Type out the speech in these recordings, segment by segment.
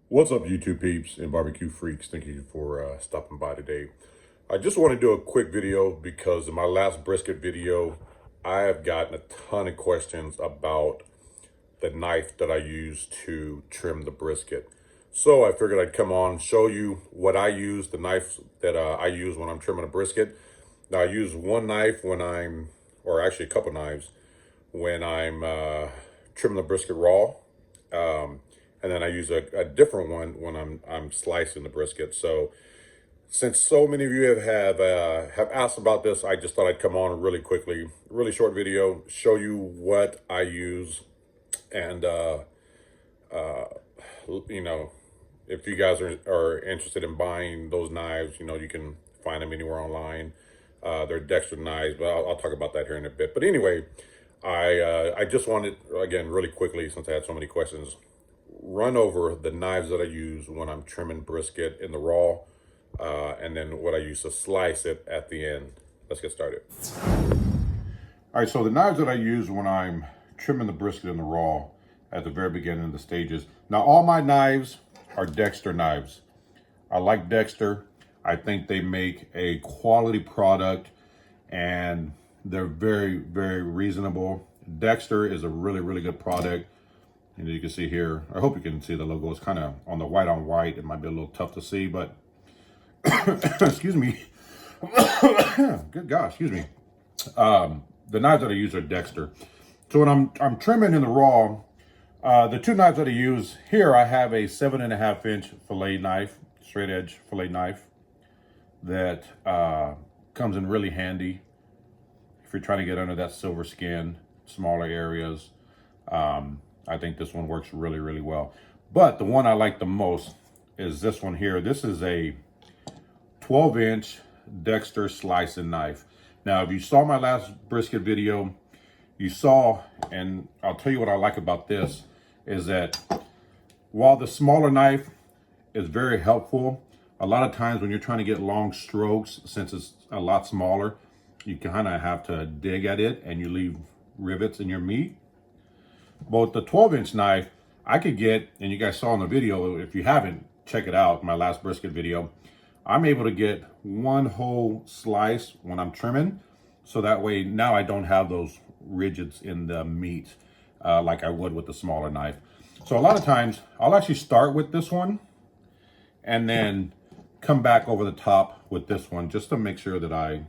What's up, YouTube peeps and barbecue freaks? Thank you for stopping by today. I just want to do a quick video because in my last brisket video, I have gotten a ton of questions about the knife that I use to trim the brisket. So I figured I'd come on and show you what I use, the knife that I use when I'm trimming a brisket. Now I use one knife when or actually a couple knives, when I'm trimming the brisket raw. And then I use a different one when I'm slicing the brisket. So since so many of you have asked about this, I just thought I'd come on really quickly, really short video, show you what I use, and you know, if you guys are interested in buying those knives, you can find them anywhere online. They're Dexter knives, but I'll talk about that here in a bit. But anyway, I just wanted, again, really quickly, since I had so many questions, run over the knives that I use when I'm trimming brisket in the raw, and then what I use to slice it at the end. Let's get started. All right, so the knives that I use when I'm trimming the brisket in the raw at the very beginning of the stages. Now, all my knives are Dexter knives. I like Dexter. I think they make a quality product and they're very, very reasonable. Dexter is a really, really good product. And you can see here, I hope you can see the logo. It's kind of on the white on white. It might be a little tough to see, but excuse me. Good gosh, excuse me. The knives that I use are Dexter. So when I'm trimming in the raw, the two knives that I use here, I have a 7.5-inch fillet knife, straight edge fillet knife that comes in really handy if you're trying to get under that silver skin, smaller areas. I think this one works really, really well. But the one I like the most is this one here. This is a 12-inch Dexter slicing knife. Now, if you saw my last brisket video, you saw, and I'll tell you what I like about this, is that while the smaller knife is very helpful, a lot of times when you're trying to get long strokes, since it's a lot smaller, you kind of have to dig at it and you leave rivets in your meat. But with the 12-inch knife, I could get, and you guys saw in the video, if you haven't, check it out, my last brisket video, I'm able to get one whole slice when I'm trimming. So that way, now I don't have those ridges in the meat like I would with the smaller knife. So a lot of times, I'll actually start with this one and then come back over the top with this one just to make sure that I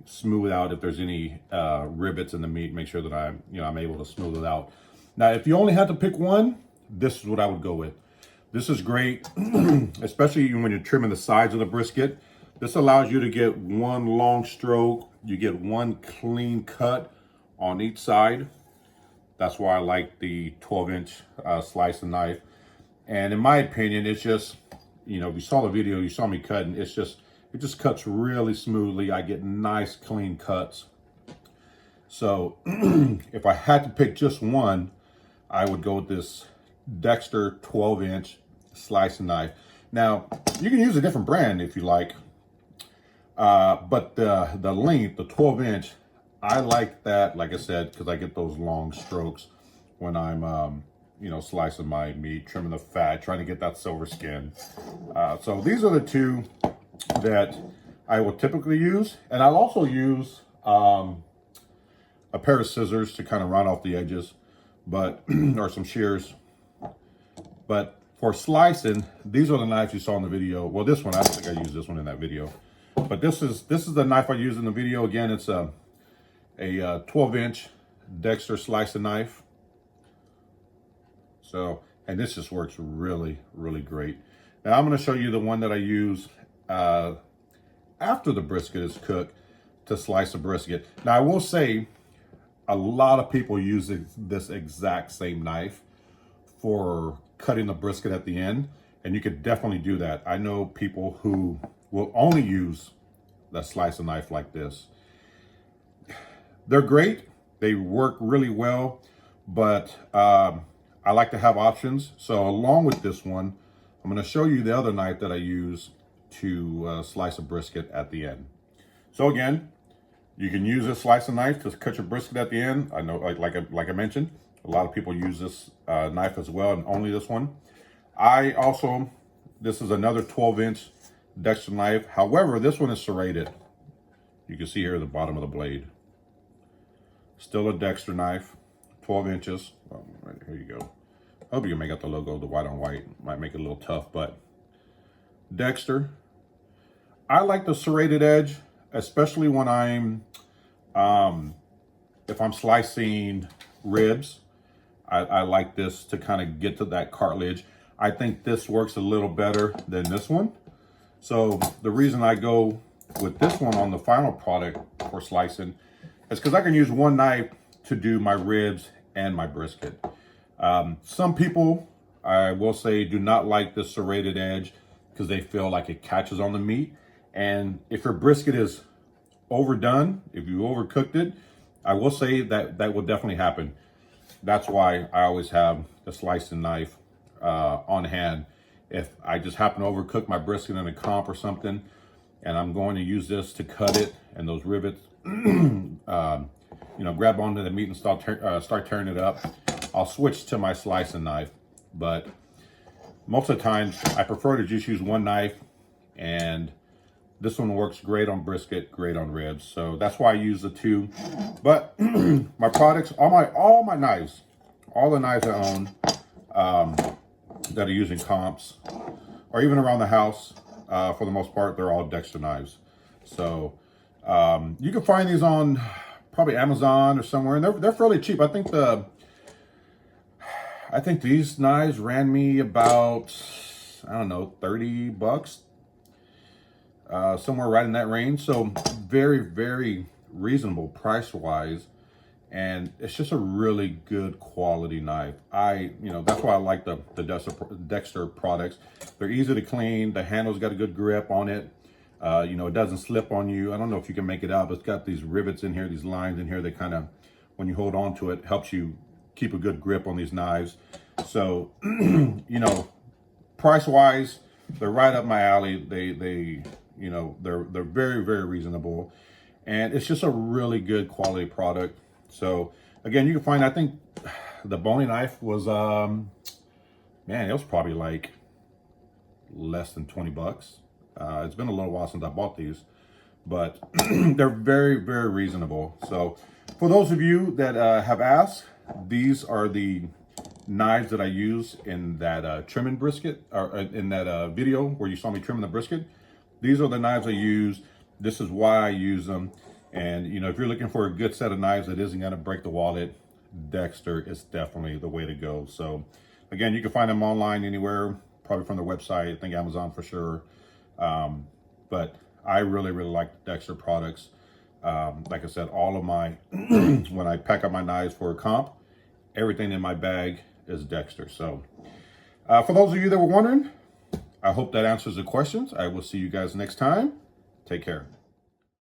smooth out if there's any rivets in the meat, make sure that I'm able to smooth it out. Now, if you only had to pick one, this is what I would go with. This is great, especially when you're trimming the sides of the brisket. This allows you to get one long stroke. You get one clean cut on each side. That's why I like the 12-inch slicing knife. And in my opinion, it's just, if you saw the video, you saw me cutting, it just cuts really smoothly. I get nice clean cuts. So if I had to pick just one, I would go with this Dexter 12-inch slicing knife. Now, you can use a different brand if you like, but the length, the 12-inch, I like that, like I said, because I get those long strokes when I'm slicing my meat, trimming the fat, trying to get that silver skin. So these are the two that I will typically use. And I'll also use a pair of scissors to kind of round off the edges, but or some shears. But for slicing, these are the knives you saw in the video. Well, this one, I don't think I used this one in that video. But this is the knife I used in the video. Again, it's a 12-inch Dexter slicing knife. So, and this just works really, really great. Now I'm going to show you the one that I use after the brisket is cooked to slice a brisket. Now I will say a lot of people use this exact same knife for cutting the brisket at the end, and you could definitely do that. I know people who will only use the slicing knife like this. They're great. They work really well, but I like to have options. So along with this one, I'm going to show you the other knife that I use to slice a brisket at the end. So again, you can use this slicing knife to cut your brisket at the end. I know, like I mentioned, a lot of people use this knife as well, and only this one. This is another 12-inch Dexter knife. However, this one is serrated. You can see here at the bottom of the blade. Still a Dexter knife, 12 inches. Oh, right here you go. I hope you can make out the logo, the white on white. Might make it a little tough, but Dexter. I like the serrated edge, especially when if I'm slicing ribs. I like this to kind of get to that cartilage. I think this works a little better than this one. So the reason I go with this one on the final product for slicing is because I can use one knife to do my ribs and my brisket. Some people, I will say, do not like the serrated edge because they feel like it catches on the meat. And if your brisket is overdone, if you overcooked it, I will say that will definitely happen. That's why I always have the slicing knife on hand. If I just happen to overcook my brisket in a comp or something, and I'm going to use this to cut it, and those rivets, grab onto the meat and start tearing it up, I'll switch to my slicing knife. But most of the times, I prefer to just use one knife, and this one works great on brisket, great on ribs. So that's why I use the two. But my products, all my knives, all the knives I own that are using comps, or even around the house, for the most part, they're all Dexter knives. So you can find these on probably Amazon or somewhere, and they're fairly cheap. I think these knives ran me about, I don't know, $30, somewhere right in that range. So very, very reasonable price wise, and it's just a really good quality knife. That's why I like the Dexter products. They're easy to clean. The handle's got a good grip on it. It doesn't slip on you. I don't know if you can make it out, but it's got these rivets in here, these lines in here that kind of, when you hold on to it, helps you keep a good grip on these knives. So, price wise, they're right up my alley. They're very, very reasonable, and it's just a really good quality product. So again, you can find, I think the boning knife was, it was probably like less than $20. It's been a little while since I bought these, but they're very, very reasonable. So for those of you that have asked, these are the knives that I use in that trimming brisket, or in that video where you saw me trimming the brisket. These are the knives I use. This is why I use them. And if you're looking for a good set of knives that isn't going to break the wallet, Dexter is definitely the way to go. So again, you can find them online anywhere, probably from their website. I think Amazon for sure. But I really, really like Dexter products. Like I said, all of my, when I pack up my knives for a comp, everything in my bag is Dexter. So for those of you that were wondering, I hope that answers the questions. I will see you guys next time. Take care.